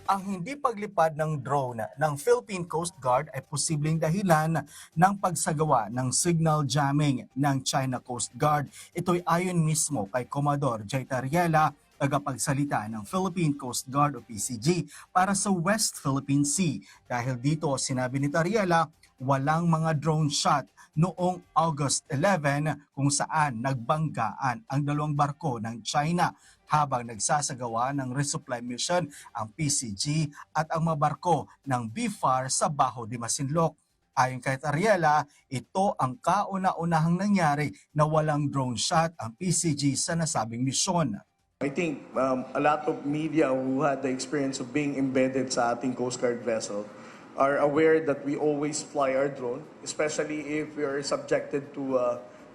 Ang hindi paglipad ng drone ng Philippine Coast Guard ay posibleng dahilan ng pagsagawa ng signal jamming ng China Coast Guard. Ito'y ayon mismo kay Commodore Jay Tariela, tagapagsalita ng Philippine Coast Guard o PCG para sa West Philippine Sea. Dahil dito, sinabi ni Tariela, walang mga drone shot noong August 11 kung saan nagbanggaan ang dalawang barko ng China habang nagsasagawa ng resupply mission ang PCG at ang mga barko ng BFAR sa Baho de Masinloc. Ayon kay Tariela, ito ang kauna-unahang nangyari na walang drone shot ang PCG sa nasabing misyon. I think a lot of media who had the experience of being embedded sa ating Coast Guard vessel are aware that we always fly our drone, especially if we are subjected to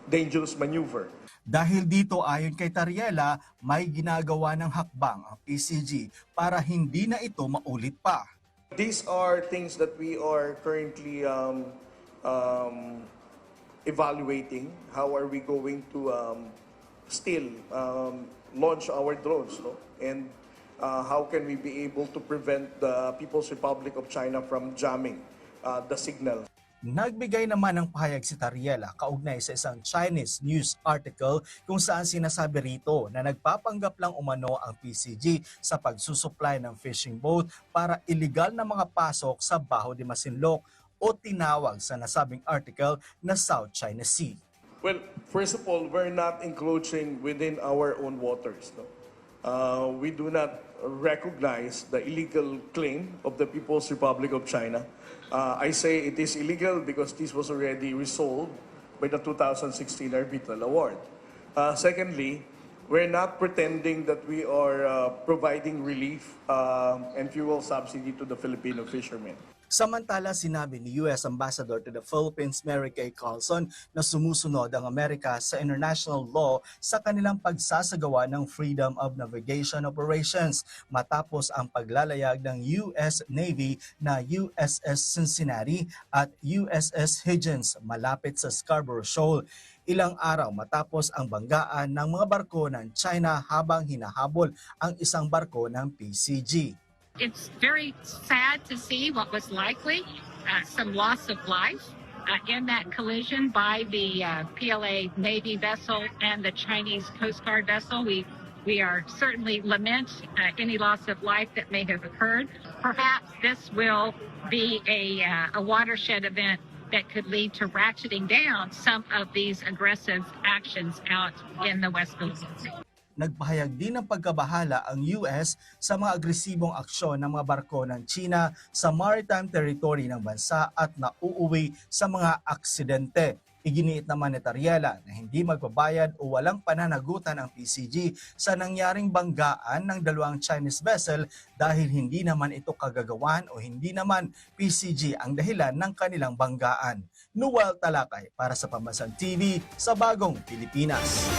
dangerous maneuver. Dahil dito ayon kay Tariela, may ginagawa ng hakbang ang PCG para hindi na ito maulit pa. These are things that we are currently evaluating. How are we going to still launch our drones, no? And how can we be able to prevent the People's Republic of China from jamming the signal? Nagbigay naman ng pahayag si Tariela kaugnay sa isang Chinese news article kung saan sinasabi rito na nagpapanggap lang umano ang PCG sa pagsusupply ng fishing boat para iligal na mga pasok sa Baho de Masinloc o tinawag sa nasabing article na South China Sea. Well, first of all, we're not encroaching within our own waters. No? We do not recognize the illegal claim of the People's Republic of China. I say it is illegal because this was already resolved by the 2016 arbitral award. Secondly, we're not pretending that we are providing relief and fuel subsidy to the Filipino fishermen. Samantala, sinabi ni U.S. Ambassador to the Philippines Mary Kay Carlson na sumusunod ang Amerika sa international law sa kanilang pagsasagawa ng Freedom of Navigation Operations matapos ang paglalayag ng U.S. Navy na USS Cincinnati at USS Higgins malapit sa Scarborough Shoal. Ilang araw matapos ang banggaan ng mga barko ng China habang hinahabol ang isang barko ng PCG. It's very sad to see what was likely some loss of life in that collision by the PLA Navy vessel and the Chinese Coast Guard vessel. We are certainly lament any loss of life that may have occurred. Perhaps this will be a watershed event that could lead to ratcheting down some of these aggressive actions out in the West Philippine Sea. Nagpahayag din ng pagkabahala ang US sa mga agresibong aksyon ng mga barko ng China sa maritime territory ng bansa at nauuwi sa mga aksidente. Iginiit naman ni Tariela na hindi magbabayad o walang pananagutan ang PCG sa nangyaring banggaan ng dalawang Chinese vessel dahil hindi naman ito kagagawan o hindi naman PCG ang dahilan ng kanilang banggaan. Noel Talakay para sa Pambansang TV sa Bagong Pilipinas.